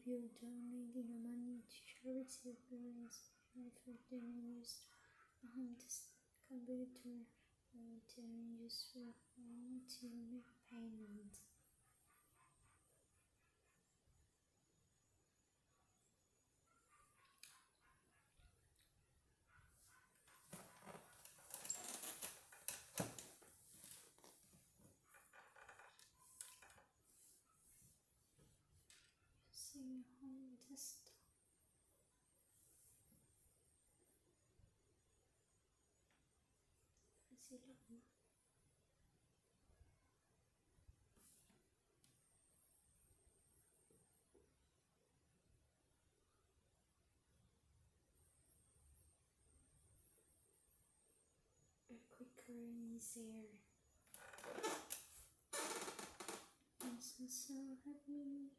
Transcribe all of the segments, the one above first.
you donate your money to charity organizations for doing used this computer to use your phone to make payment. Using your home desktop. Di động. Quicker and easier. This is so happy.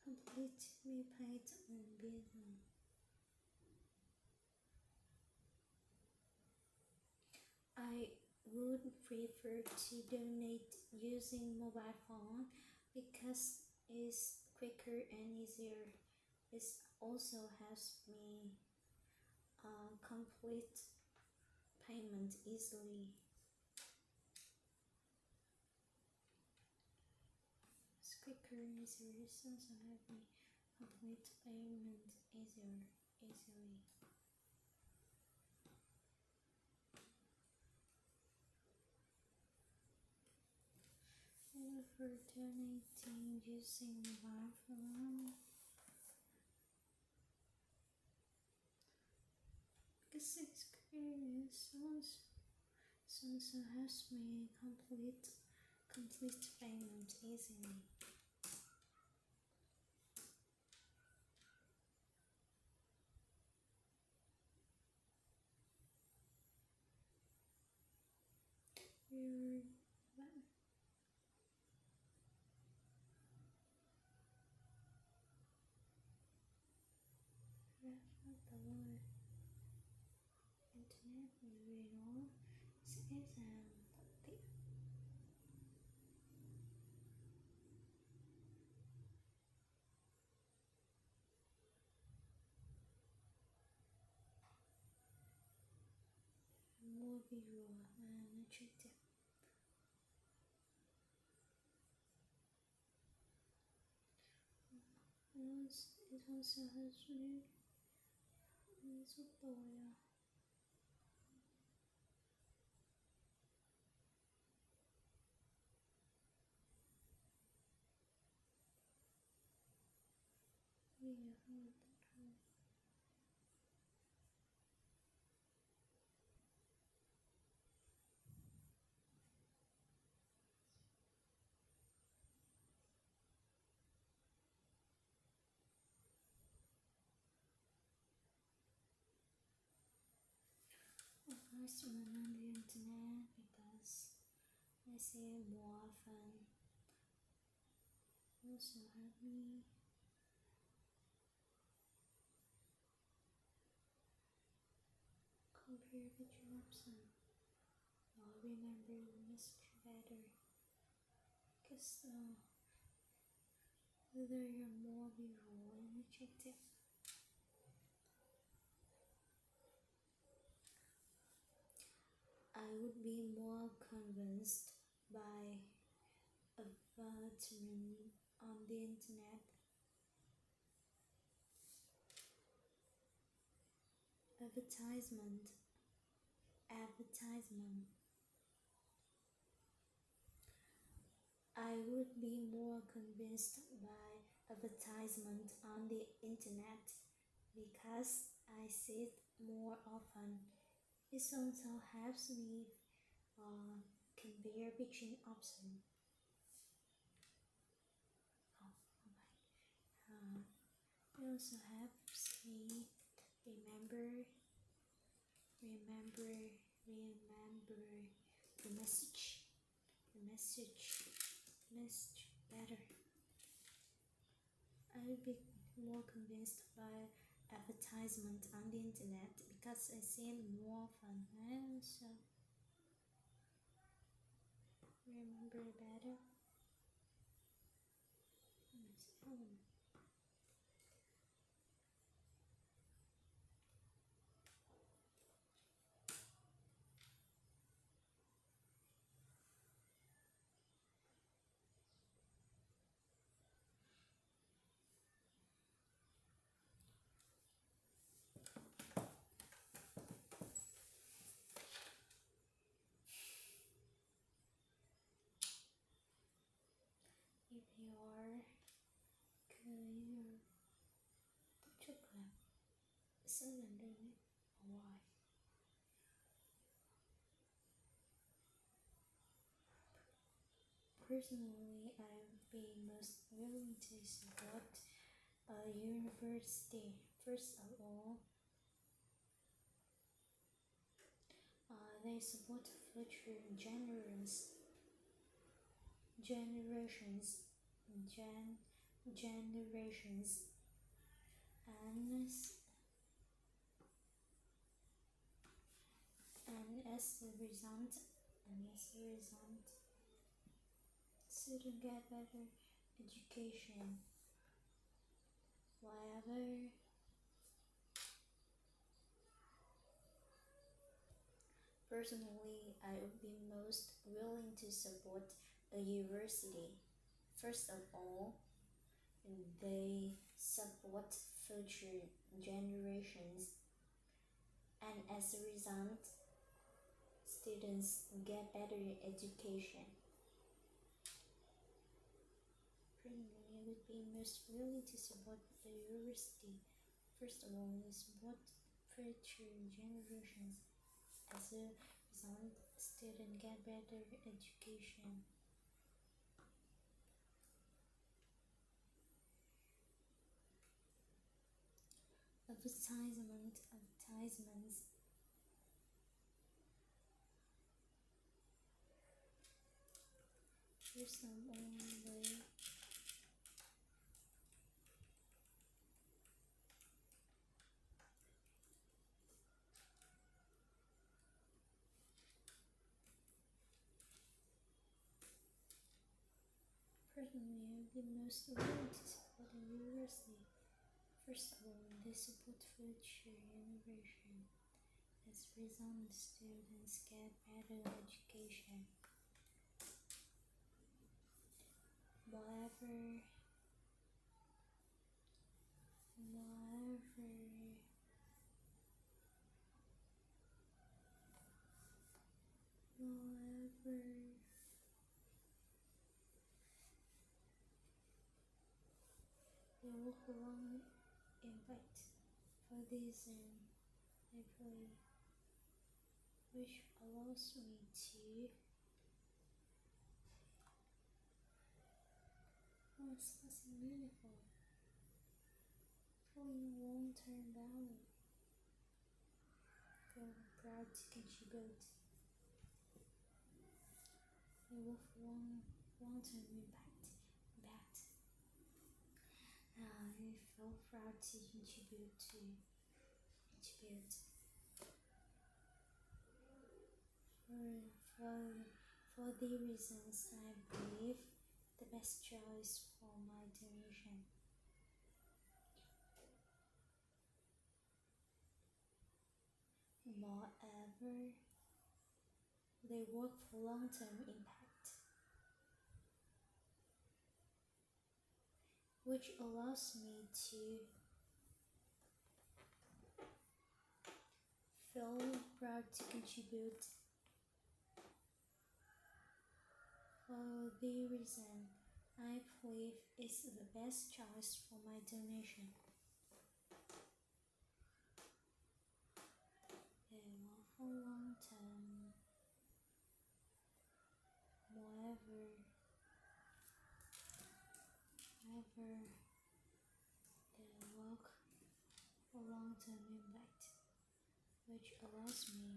Completely paid on business. I would prefer to donate using mobile phone because it's quicker and easier. It also helps me complete payment easily. It's quicker and easier. It also helps me complete payment easily. For donating using mobile phone, because experience also helps me complete payment easily. Internet người nó sẽ dàng tiện. Mua video nó trực tiếp. It also helps me giúp tôi video hơn tốt hơn. First one on the internet because I see it more often. Also help me compare the jobs and remember the message better. Because whether you're more visual and objective. I would be more convinced by advertisement on the internet. Advertisement. I would be more convinced by advertisement on the internet because I see it more often. It also helps me compare between options. It also helps me remember the message better. I would be more convinced by advertisement on the internet because I see it more often and so remember better. your career. Trực là sẽ làm đơn ấy. Why? Personally, I would be most willing to support a university. First of all, they support future generations, and as a result, students get better education. However, personally, I would be most willing to support a university. First of all, they support future generations, and as a result, students get better education. Personally, I would be most willing to support the university. First of all, they support future generations. As a result, students get better education. Advertisements. First of all, personally, I would be most willing to support a university. First of all, they support future generation. As a result, students get better education. However, they will prolong impact for this I play, which allows me to something meaningful, feeling long-term value, feel proud to contribute. They will long-term impact. I feel proud to contribute. For the reasons I believe the best choice for my donation. Moreover, they work for long-term impact, which allows me to feel proud to contribute. For the reason I believe is the best choice for my donation. They work for long term. Moreover, they work for long term impact, which allows me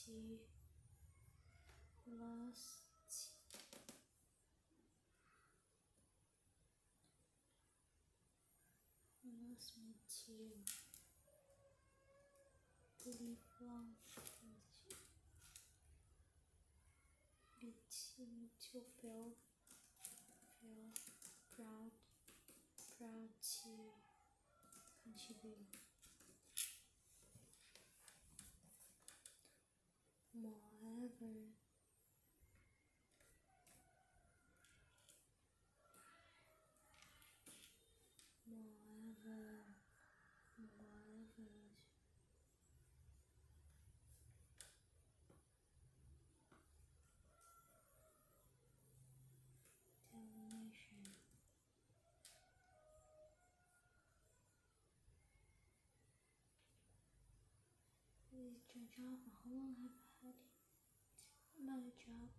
to live long, to feel proud to contribute. Moreover, job mà không have had another job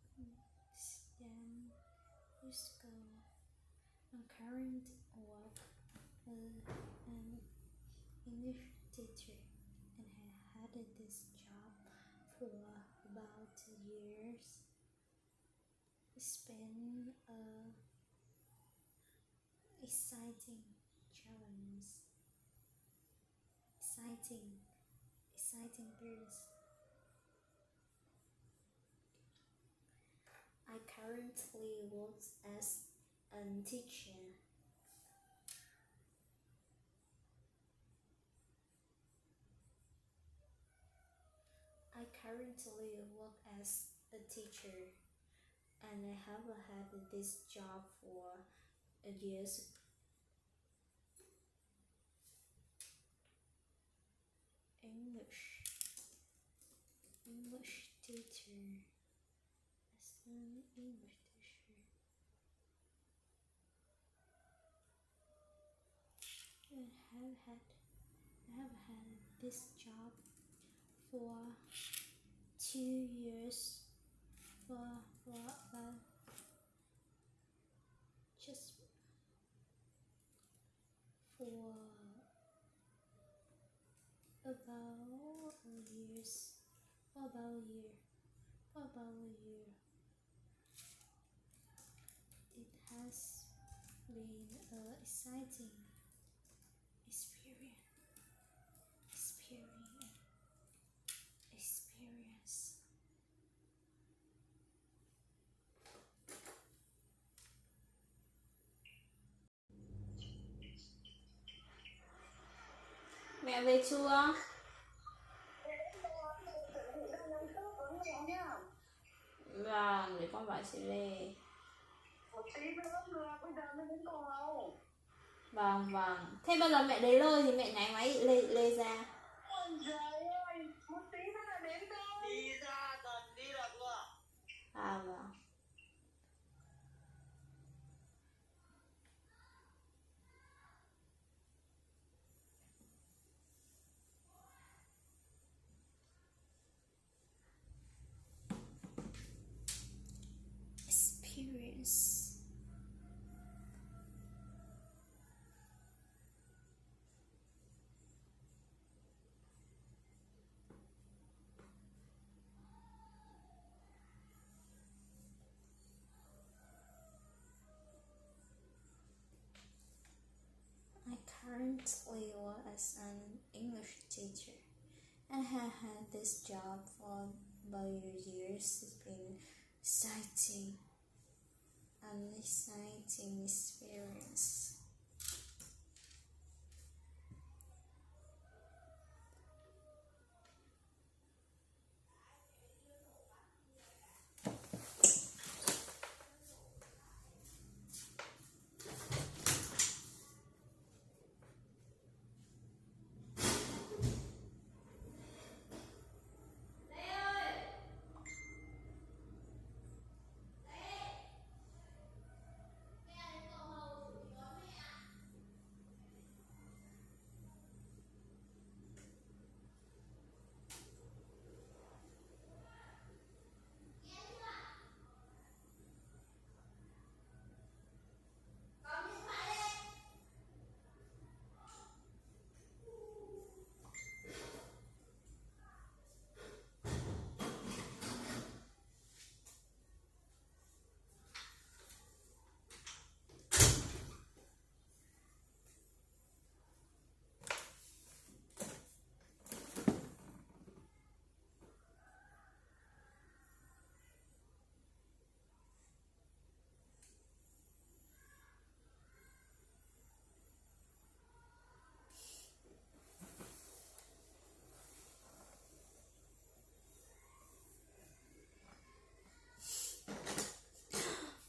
than years ago. My current work as an English teacher and have had this job for about 2 years. It's been a exciting challenge, exciting period. I currently work as a teacher. I currently work as a teacher and I have had this job for years. English teacher. As an English teacher. I have had this job for 2 years. Just for about a year. It has been an exciting experience. Mẹ về chưa? Vâng, để con bảo chị về. Một tí nữa được, bây giờ mới đến cầu. Vâng. Thế bây giờ mẹ đến nơi thì mẹ nháy máy lê ra. Ôi trời ơi, một tí nữa là đến đâu? Đi ra gần đi là vừa. À vâng. Experience. I currently work as an English teacher and have had this job for about years. It's been an exciting experience.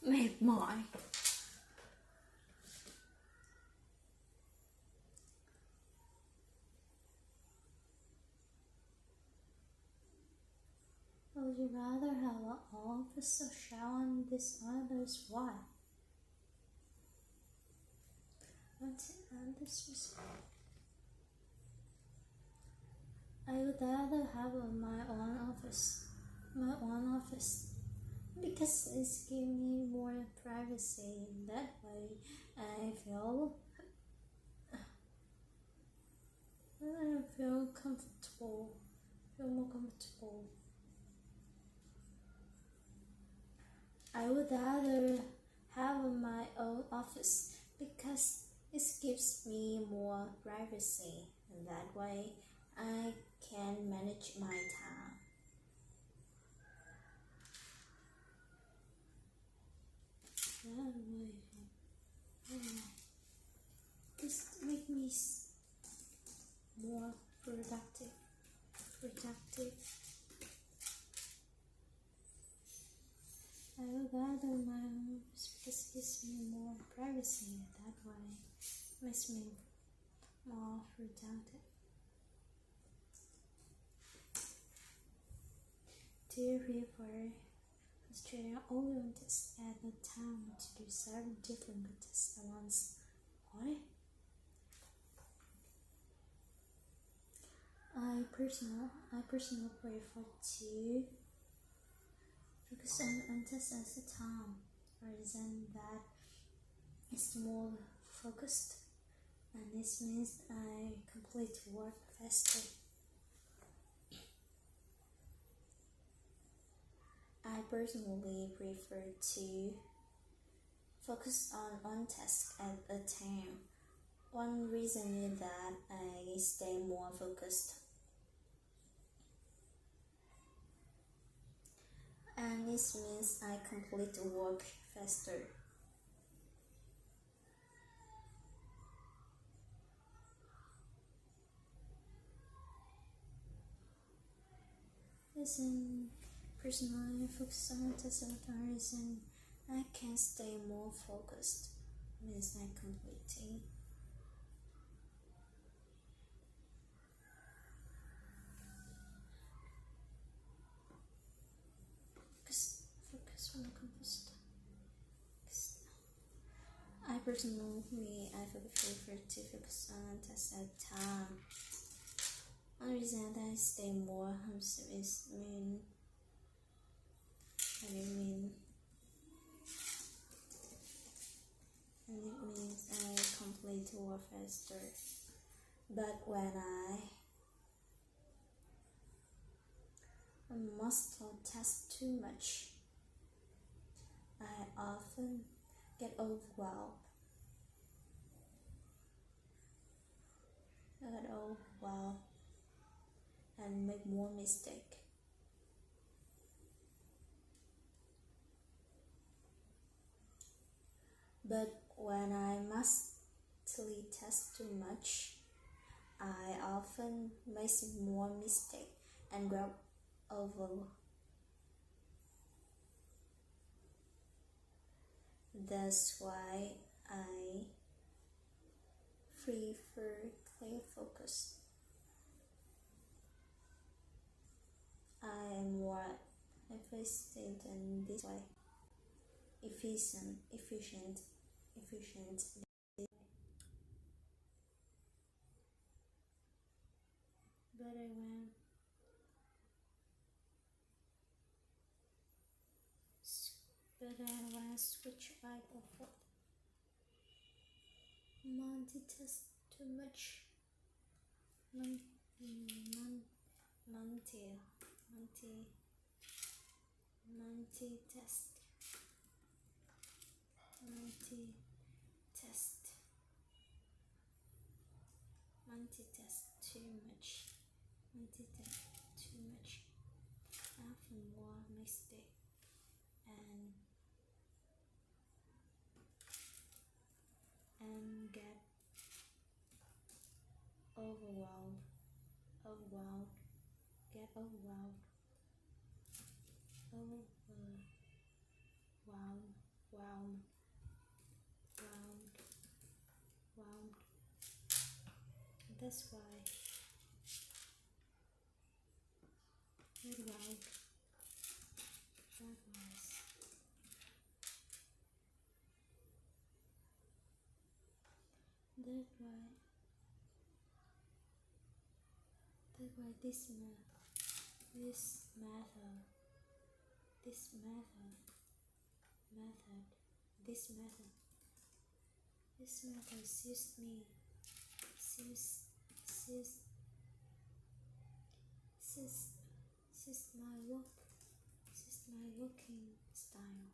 Mệt mỏi. Would you rather have an officer shower and dishonest why? I would rather have my own office. Because it's giving me more privacy. That way I feel comfortable. Feel more comfortable. I would rather have my own office because it gives me more privacy, and that way I can manage my time. That way, this make me more productive. I would rather my own because it gives me more privacy. That way makes me more productive. Dear River, Australia only tests at the time to do 7 different tests at once. Why? I personally prefer to focus on tests at a time, rather than that it's more focused, and this means I complete work faster. I personally prefer to focus on one task at a time. One reason is that I stay more focused. And this means I complete work faster. Listen, personally focus on task at a reason I can stay more focused. Means I completing. Focus on the compost. I personally prefer to focus on a task at a time. One reason that I stay more is and it means I complete work faster. But when I must task too much, I often get overwhelmed. And make more mistakes. But when I mostly test too much, I often make more mistakes and grab over. That's why I prefer clear focus. I am more efficient in this way. Efficient. But I want to switch back and forth. Multitask too much. Multitask too much. Often more mistake and get overwhelmed. That's why by this method. This method suits me. Suits my working style.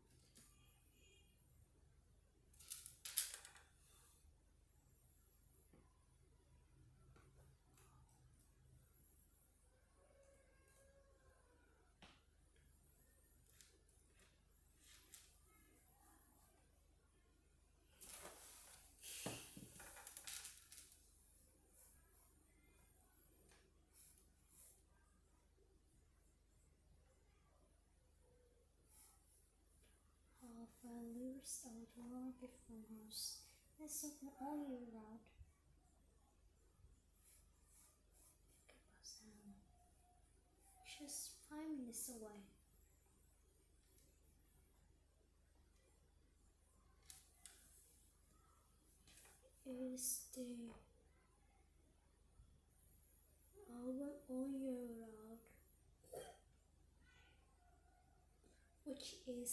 Lures outdoor before house. Let's open all year round. Just 5 minutes away. Is the open all year round, which is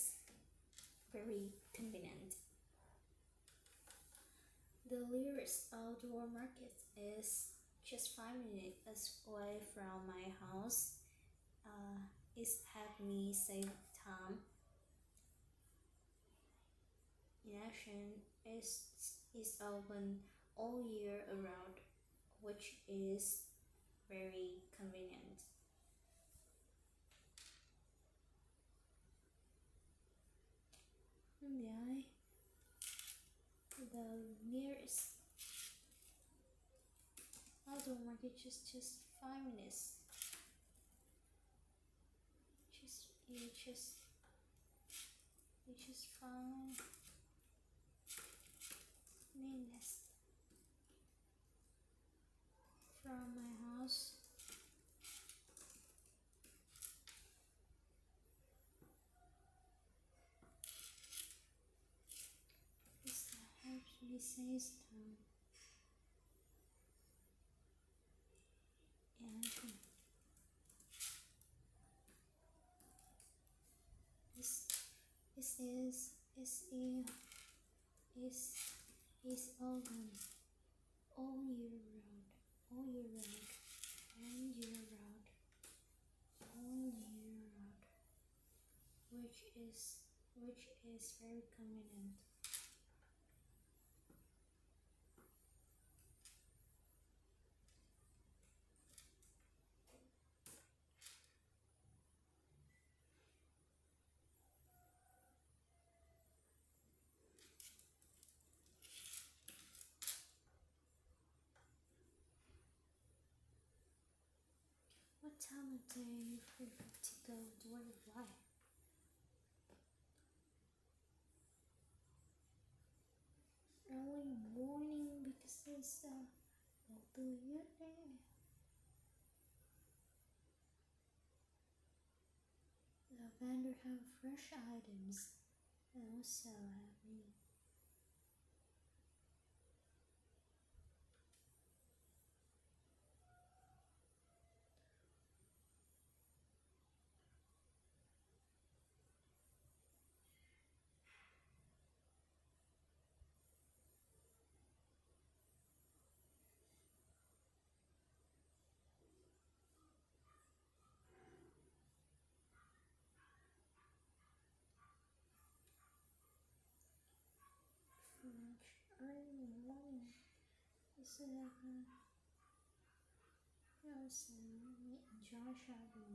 very convenient. The nearest outdoor market is just 5 minutes away from my house. It's helped me save time. In addition, it's open all year around, which is very convenient. The nearest outdoor market is just 5 minutes. You just 5 minutes from my house. This helps me save time. And is open all year round, all year round, and year round, all year round, which is very convenient. What time of day you prefer to go to where you fly? Early morning because it's the year day. The vendor have fresh items and also have me. Early morning is also enjoy shopping.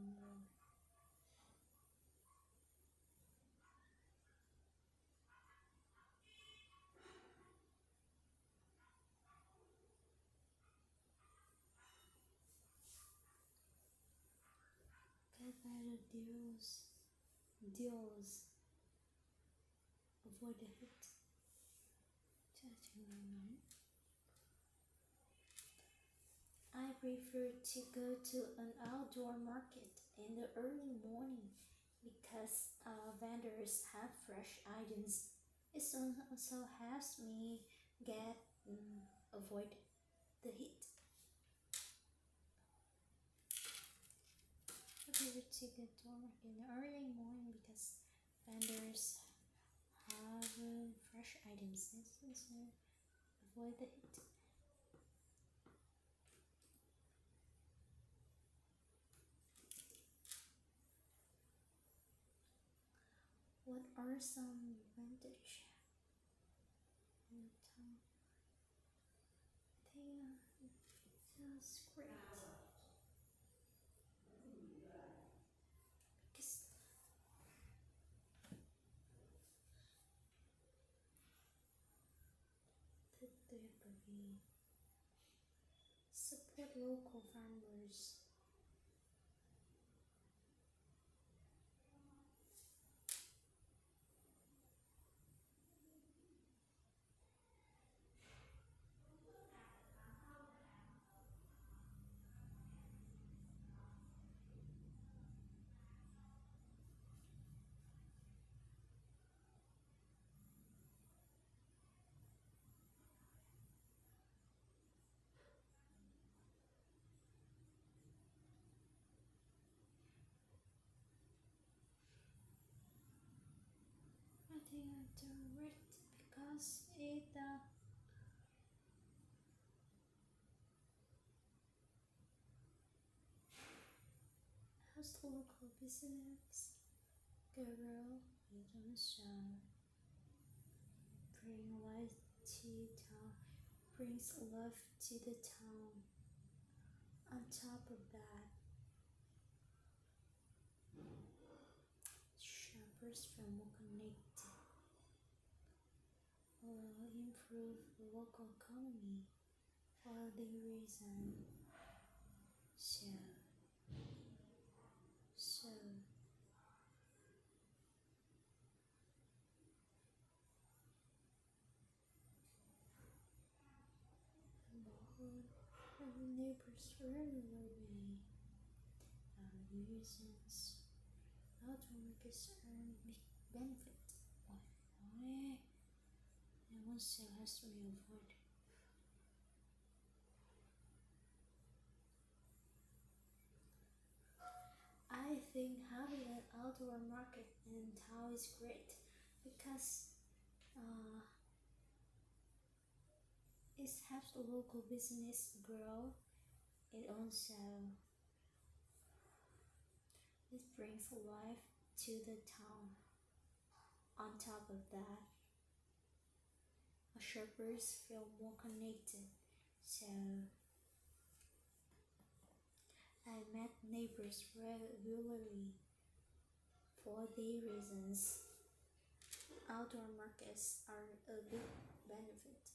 Get better deals. Avoid the heat. I prefer to go to an outdoor market in the early morning because vendors have fresh items. It also helps me avoid the heat. prefer to go to work in the early morning because vendors have fresh items to avoid the heat. What are some advantages in the town? I think that's great. Because we support local farmers. I think I do it because it has local business grow. It also brings life to the town. On top of that, shoppers feel more connected, will improve the local economy for the reason. So neighbors regularly reasons outdoor markets earn big benefit. Why? And one sale has to be avoided. I think having an outdoor market in town is great because it helps the local business grow. It also brings life to the town. On top of that, shoppers feel more connected. So I met neighbors regularly. For the reasons, outdoor markets are a big benefit.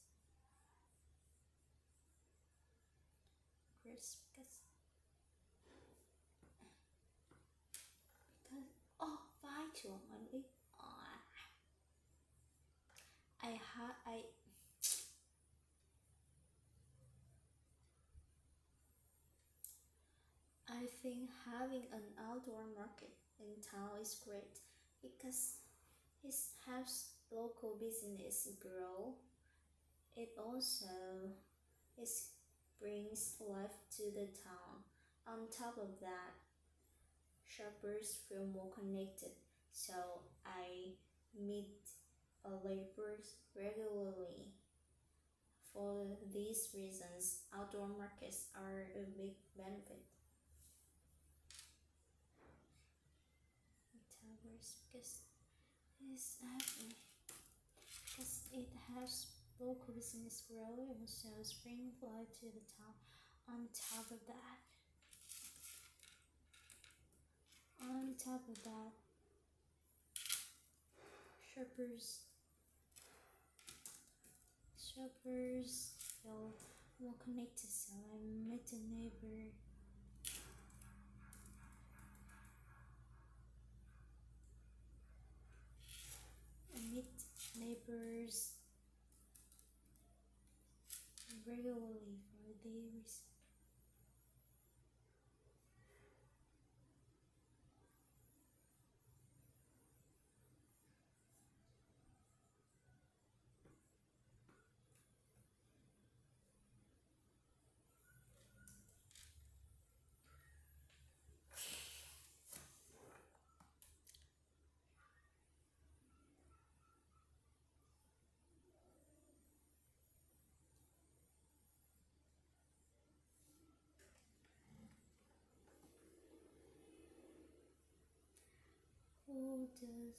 Because vai chuộng anh ít. I think having an outdoor market in town is great because it helps local business grow. It also brings life to the town. On top of that, shoppers feel more connected. So I meet neighbors regularly. For these reasons, outdoor markets are a big benefit. Because it helps local business grow and also bring life to the town. On top of that, shoppers feel more connected. So I met a neighbor. Neighbors regularly for the reason. Who does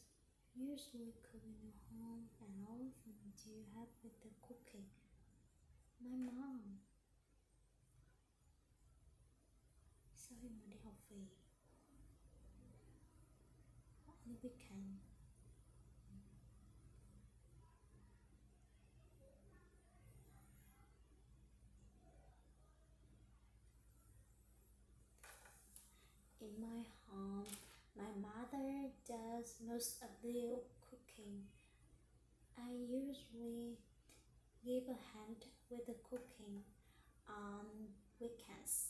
usually cook in your home, and how often do you help with the cooking? My mom. Sao khi mà đi học về on the weekend in my home, my mother does most of the cooking. I usually give a hand with the cooking on weekends.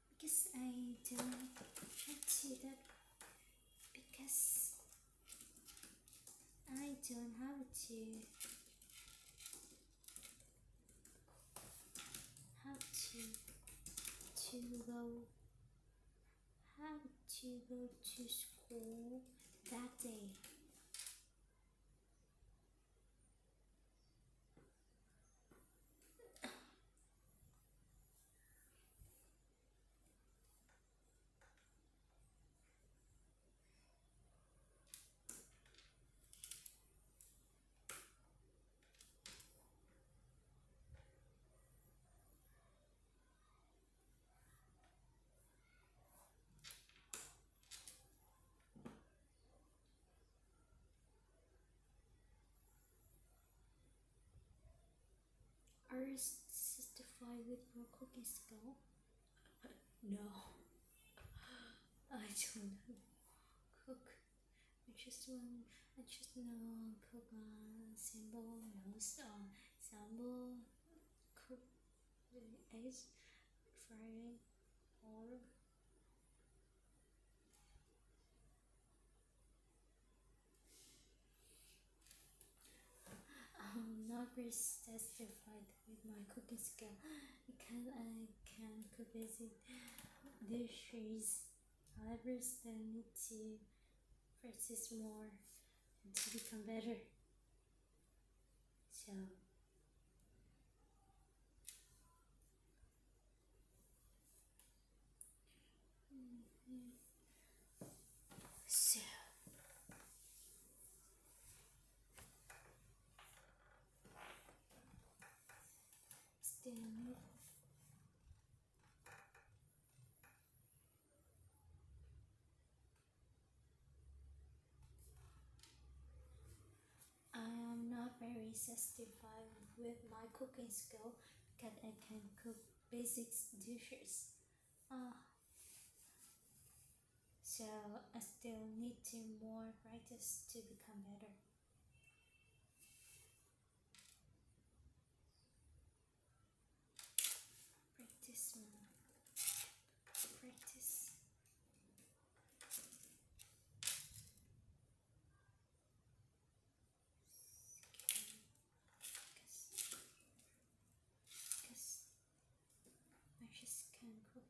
Because I don't have to that because I don't have to go to school that day. Are you satisfied with your cooking skill? No, I don't cook. I just know cook simple meals, sample, cook the eggs, frying, or I'm not very satisfied with my cooking skill because I can cook basic dishes. However, still need to practice more and to become better. So still need I am not very satisfied with my cooking skill because I can cook basic dishes. So I still need to more practice to become better. Practice more. Practice. Because I just can cook.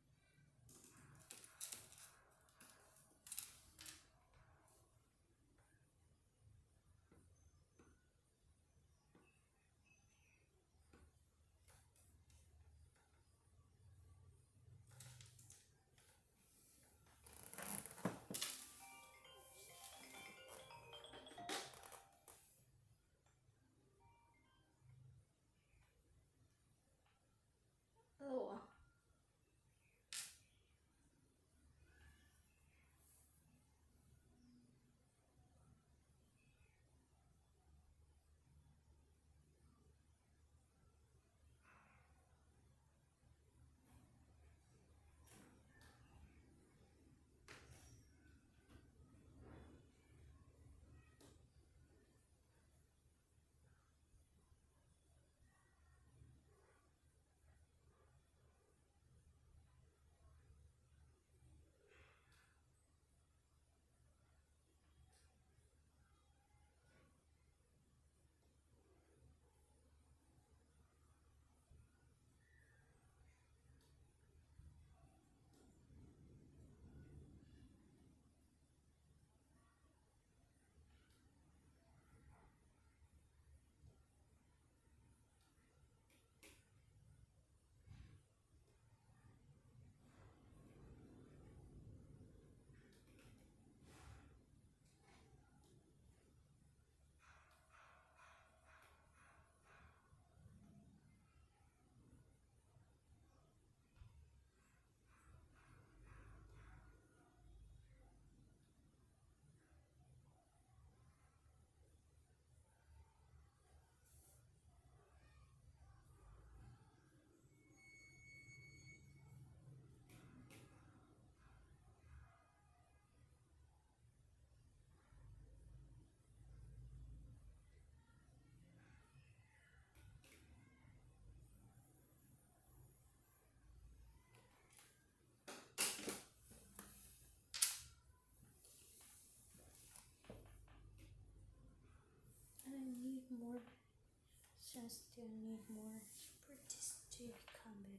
I still need more practice to become better.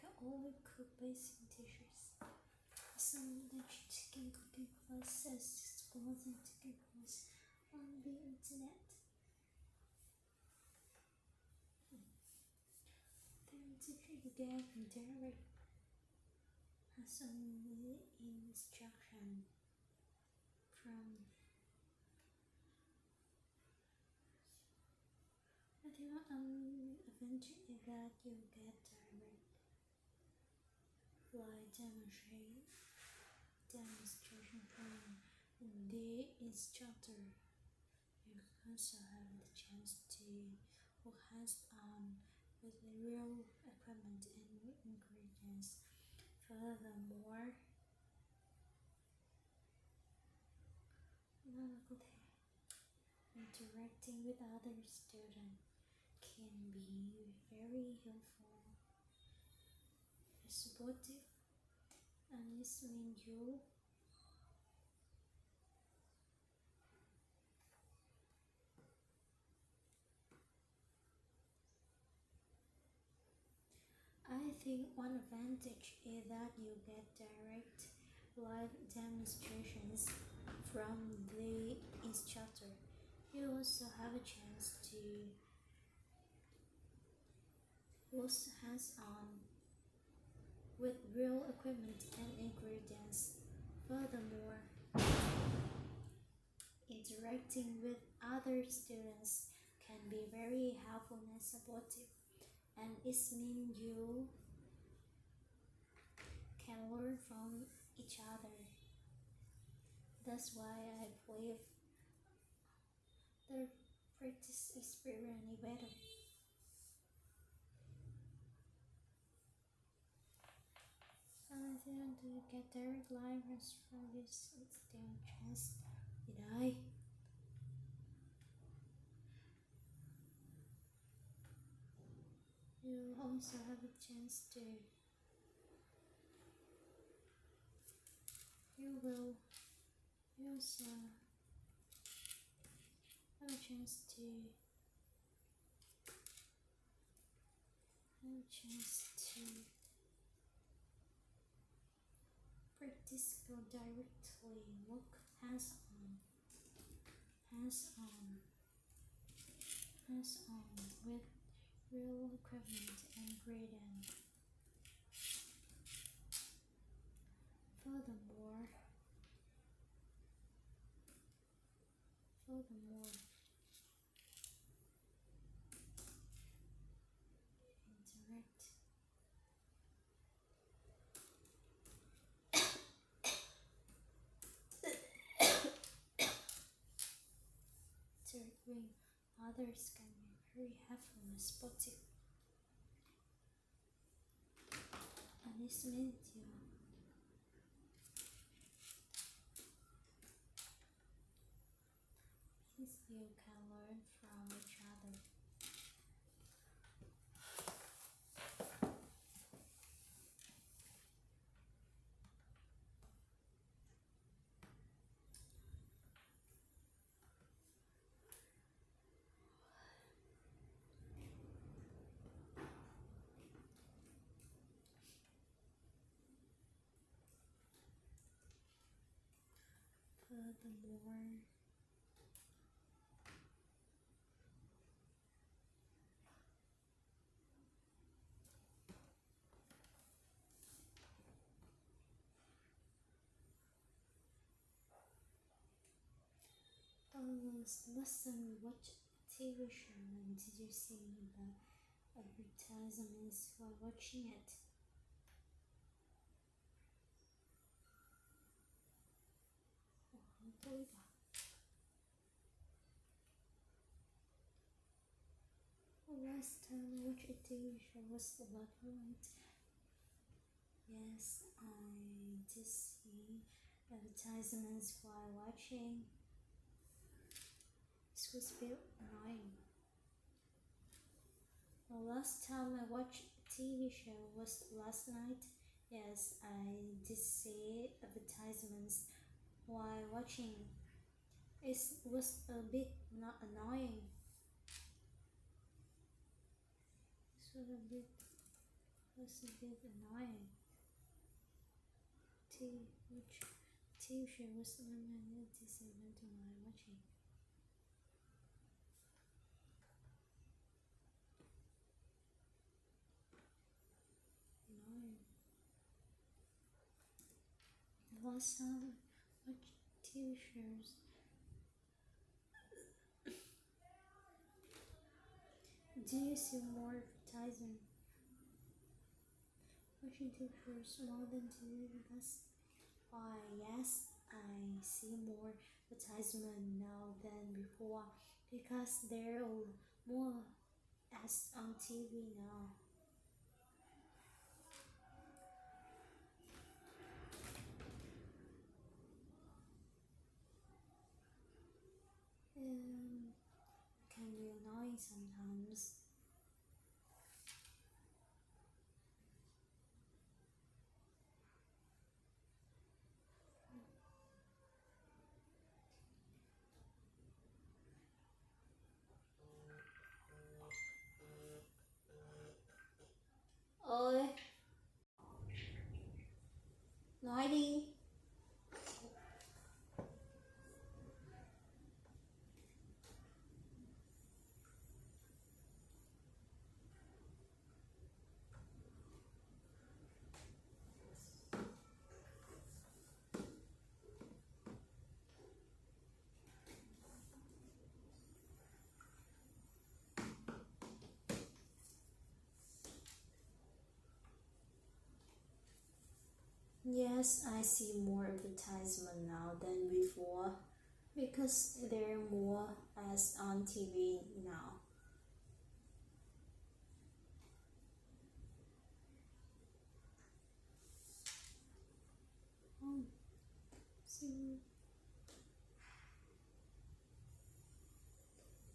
Can only cook basic dishes. Some that chicken cooking classes, schools and cooking courses on the internet. Then teacher gave direct some instruction from I think eventually that you get direct like demonstration from the instructor. You also have the chance to work hands-on with real equipment and ingredients. Furthermore, interacting with other students can be very helpful, supportive, and listening you. I think one advantage is that you get direct live demonstrations from the instructor. You also have a chance to work hands-on with real equipment and ingredients. Furthermore, interacting with other students can be very helpful and supportive, and it means you can learn from each other. That's why I believe the practice experience is better. I didn't get direct live from this still chance, did I? You also have a chance to. You also have a chance to. Practice go directly, work hands-on with real equipment and ingredient. Furthermore, interacting others can be very helpful and supportive. And this means you can learn from each other. Furthermore, last time we watched a TV show, and did you see the advertisements while watching it? Last time I watched a TV show was the Blood Right. Yes, I did see advertisements while watching. This was a bit annoying. The last time I watched a TV show was last night. Yes, I did see advertisements while watching. It was a bit not annoying. Which TV show was on this event while watching? Annoying. Last time I watched TV shows. Do you see more advertising? Watching TV shows more than TV because why? Yes, I see more advertisement now than before because there are more ads on TV now. Can be annoying sometimes. Ơi, nói đi. Yes, I see more advertisement now than before because there are more ads on TV now. See,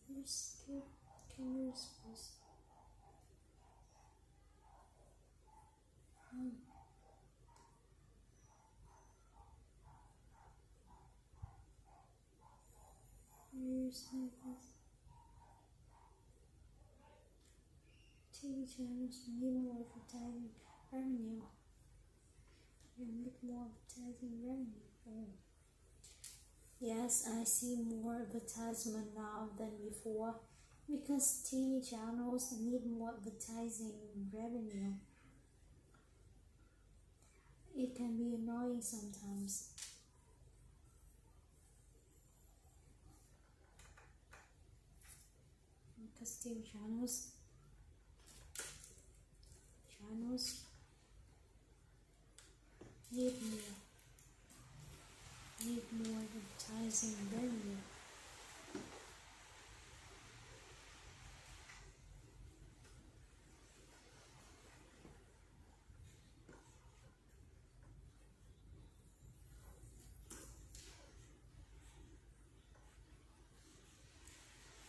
you skip. Can you suppose? TV channels need more advertising revenue. Yes, I see more advertisement now than before because TV channels need more advertising revenue. It can be annoying sometimes. Because TV channels need more advertising revenue.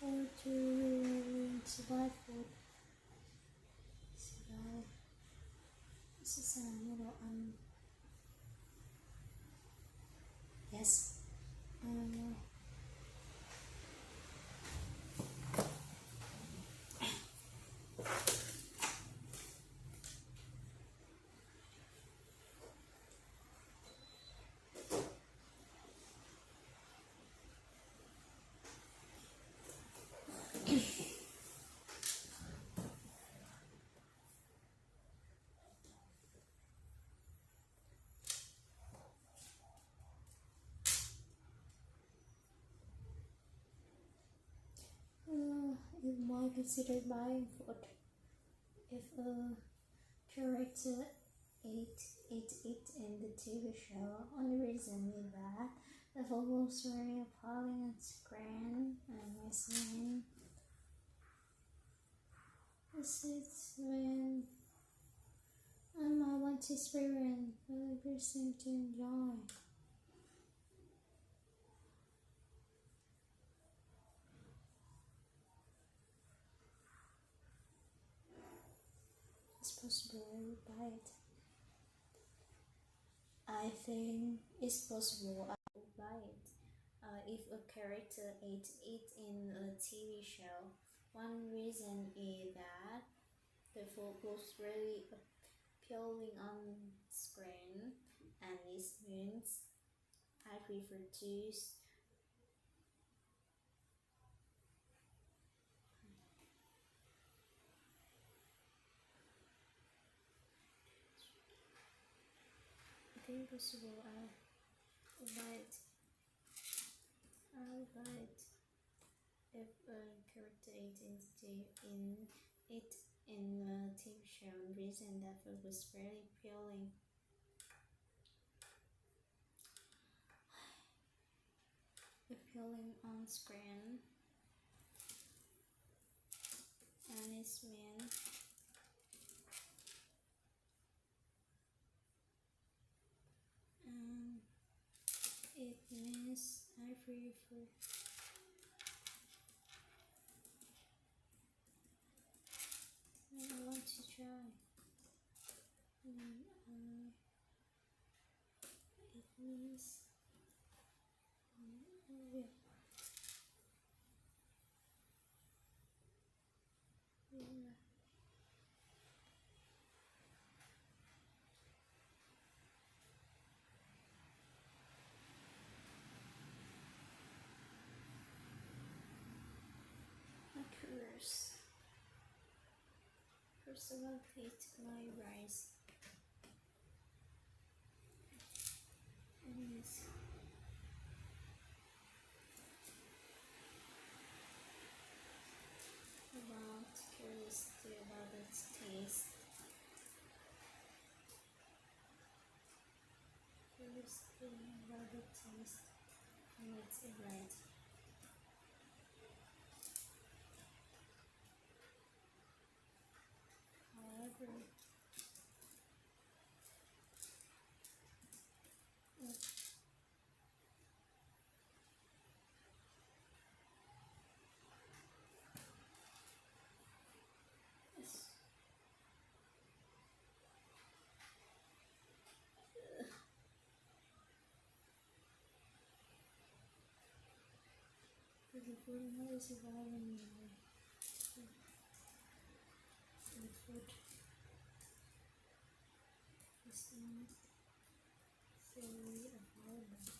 Or to survive food. This is a little yes. You might consider buying food if a character ate it in the TV show. Only reason is that the photo was very appalling on screen and listening. This is when I want to experience really person to enjoy. It's possible I would buy it. I think it's possible I would buy it if a character ate it in a TV show. One reason is that the food looks really appealing on screen, and this means I prefer to I think possible I'll buy it. If a character ate it in a TV show, reason that food was very appealing on screen, and it means I prefer. I want to try. It means First of all, plate my rice. And this. Curiosity about its taste. Curiosity about the taste. And it's right. However, the food is evolving. The food is not fully available.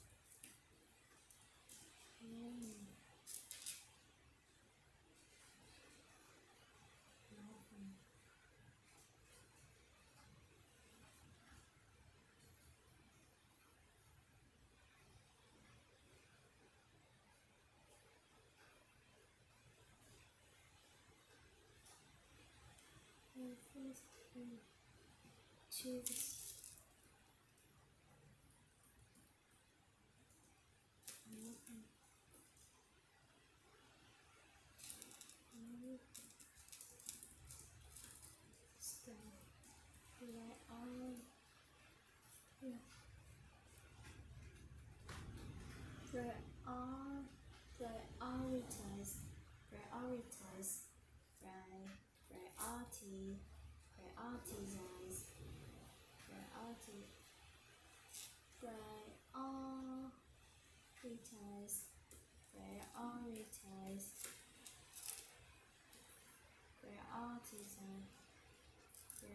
Choose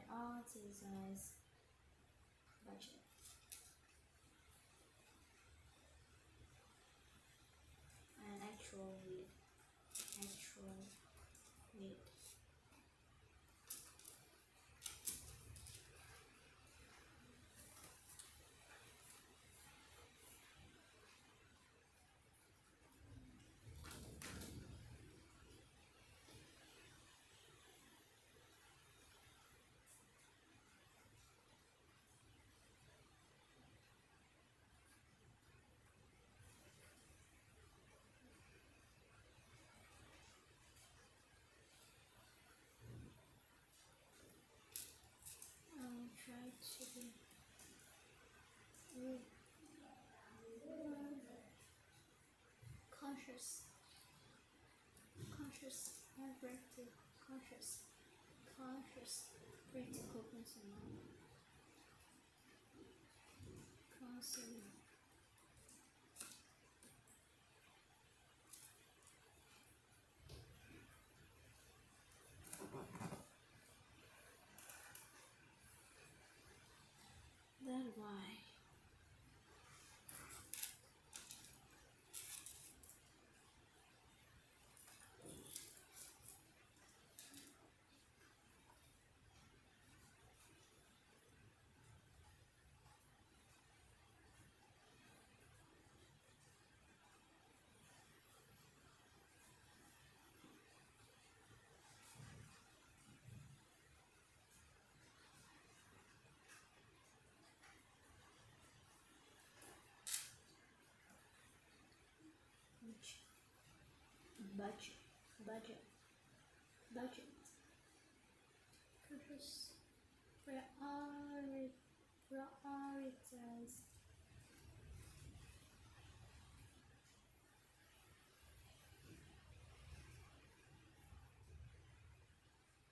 prioritize budget and actual need. Try to be conscious, hyperactive, conscious, critical consumer, sorry. That's why. Budget. Purpose. Prioritize.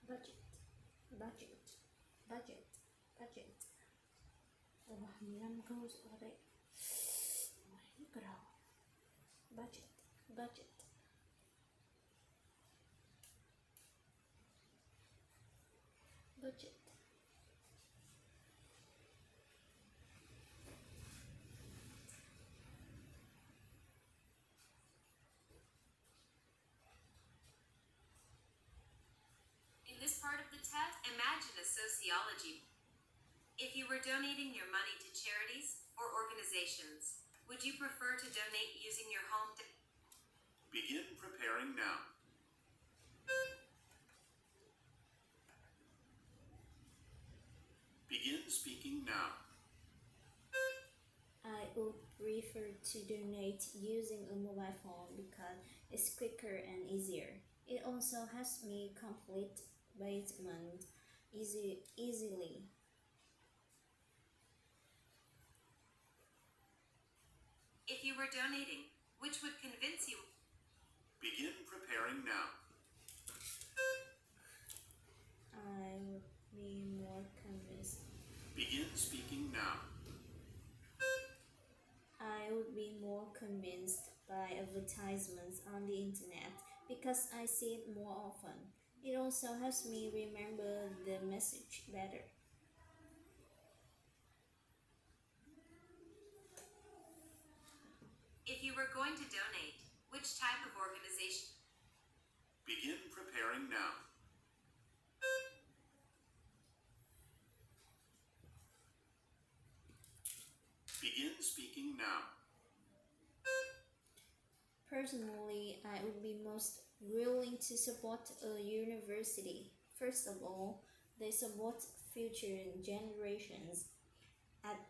Budget. Ủa, 15 câu rồi đấy. Mấy cái đầu. Budget. In this part of the test, imagine a sociology. If you were donating your money to charities or organizations, would you prefer to donate using your home? Begin preparing now. Begin speaking now. I would prefer to donate using a mobile phone because it's quicker and easier. It also helps me complete payment easily. If you were donating, which would convince you? Begin preparing now. I would be more convinced. Begin speaking now. I would be more convinced by advertisements on the internet because I see it more often. It also helps me remember the message better. If you were going to donate, which type of organization? Begin preparing now. Begin speaking now. Personally, I would be most willing to support a university. First of all, they support future generations.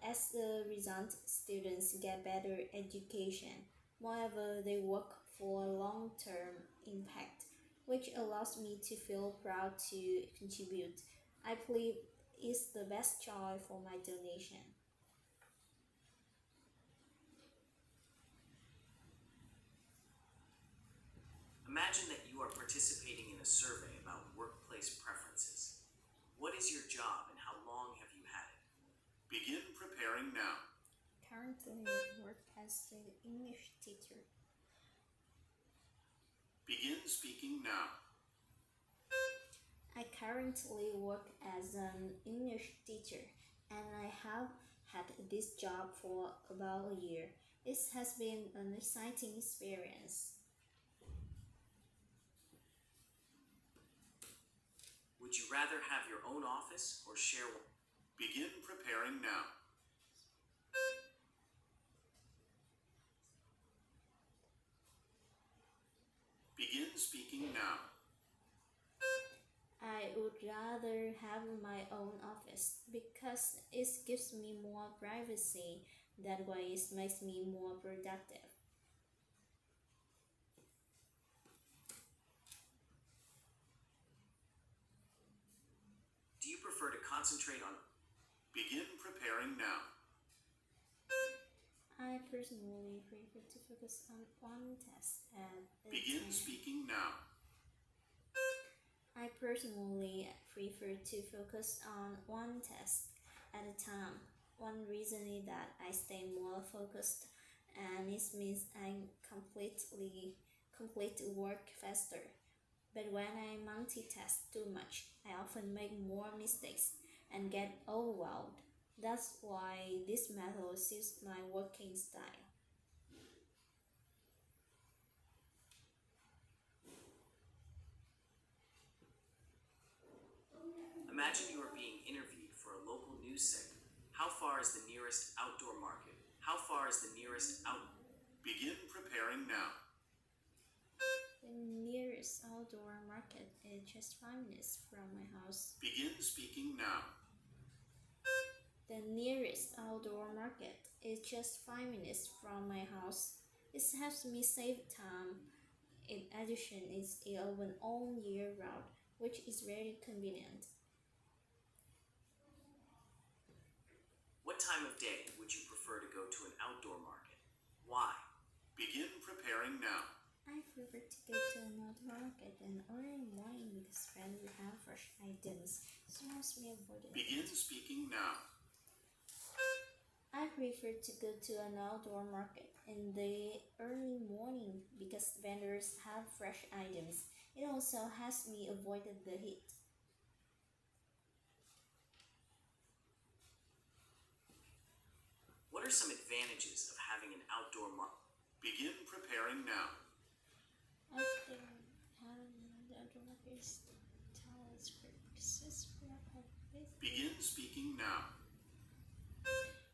As a result, students get better education. Moreover, they work for long-term impact, which allows me to feel proud to contribute. I believe it's the best choice for my donation. Imagine that you are participating in a survey about workplace preferences. What is your job and how long have you had it? Begin preparing now. Currently, work as an English teacher. Begin speaking now. I currently work as an English teacher, and I have had this job for about a year. It has been an exciting experience. Would you rather have your own office or share one? Begin preparing now. Begin speaking now. I would rather have my own office because it gives me more privacy. That way, it makes me more productive. Do you prefer to concentrate on? Begin preparing now. I personally prefer to focus on one task at a Begin time. speaking now. I personally prefer to focus on one task at a time. one reason is that I stay more focused, and it means I complete work faster. But when I multitask too much, I often make more mistakes and get overwhelmed. That's why this method suits my working style. Imagine you are being interviewed for a local news segment. How far is the nearest outdoor market? How far is the nearest Begin preparing now. The nearest outdoor market is just 5 minutes from my house. Begin speaking now. The nearest outdoor market is just 5 minutes from my house. It helps me save time. In addition, it's an all-year route, which is very convenient. What time of day would you prefer to go to an outdoor market? Why? Begin preparing now. I prefer to go to an outdoor market in early morning because when we have fresh items, it helps me avoid it. Begin speaking now. I prefer to go to an outdoor market in the early morning because vendors have fresh items. It also helps me avoid the heat. What are some advantages of having an outdoor market? Begin preparing now. I think having an outdoor market is great because we are busy. Begin speaking now.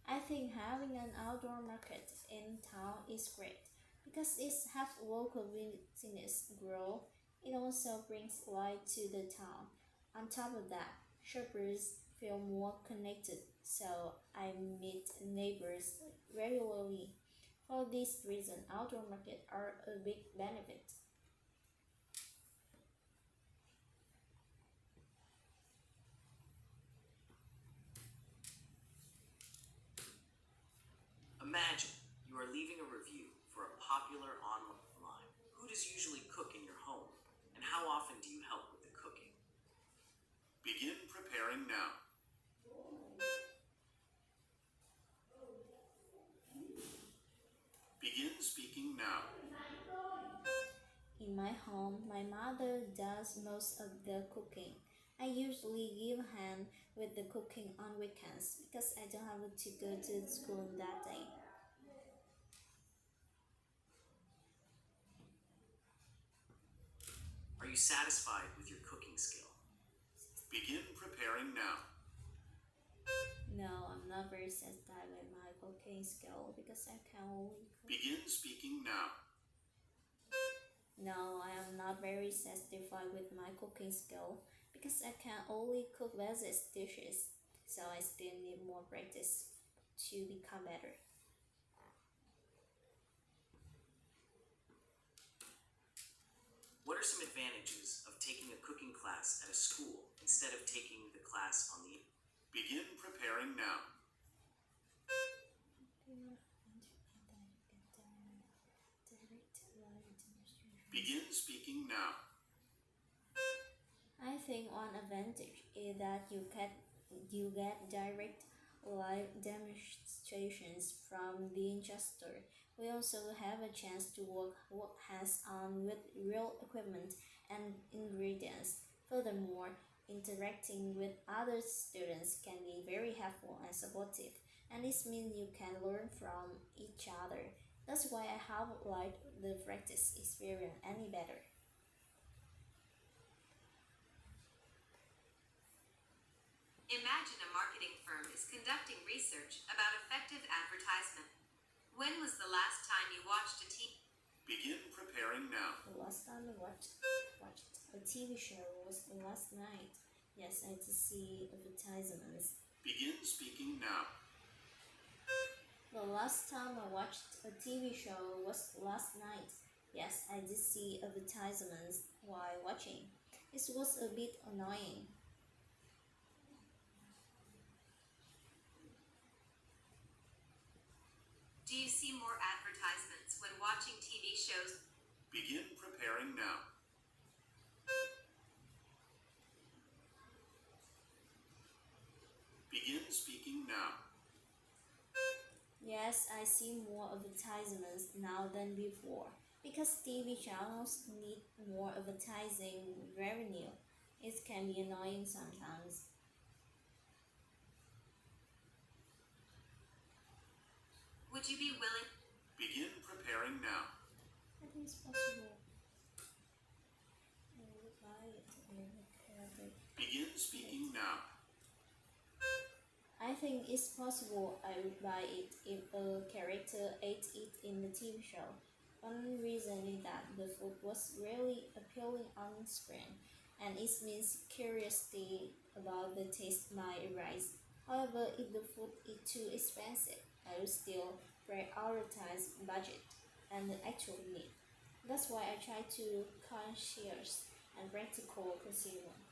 I think having an outdoor market in town is great because it helps local business grow. It also brings life to the town. On top of that, shoppers feel more connected, so I meet neighbors regularly. For this reason, outdoor markets are a big benefit. Imagine you are leaving a review for a popular online. Who does usually cook in your home? And how often do you help with the cooking? Begin preparing now. Begin speaking now. In my home, my mother does most of the cooking. I usually give a hand with the cooking on weekends because I don't have to go to school that day. Are you satisfied with your cooking skill? Begin preparing now. No, I'm not very satisfied with my cooking skill because I can only cook. Begin speaking now. No, I am not very satisfied with my cooking skill because I can only cook basic dishes, so I still need more practice to become better. What are some advantages of taking a cooking class at a school instead of taking the class on the Begin preparing now. Begin speaking now. I think one advantage is that you get direct live demonstrations from the instructor. We also have a chance to work hands-on with real equipment and ingredients. Furthermore, interacting with other students can be very helpful and supportive, and this means you can learn from each other. That's why I have liked the practice experience any better. Imagine a marketing firm is conducting research about effective advertisement. When was the last time you watched a TV? Begin preparing now. The last time I watched a TV show was last night. Yes, I did see advertisements. Begin speaking now. The last time I watched a TV show was last night. Yes, I did see advertisements while watching. It was a bit annoying. Do you see more advertisements when watching TV shows? Begin preparing now. Begin speaking now. guess I see more advertisements now than before because TV channels need more advertising revenue. It can be annoying sometimes. Would you be willing? Begin preparing now. I think it's possible. I would buy it if Begin speaking now. I think it's possible I would buy it if a character ate it in the TV show. One reason is that the food was really appealing on screen, and it means curiosity about the taste might arise. However, if the food is too expensive, I would still prioritize budget and the actual need. That's why I try to conscious and practical consumer.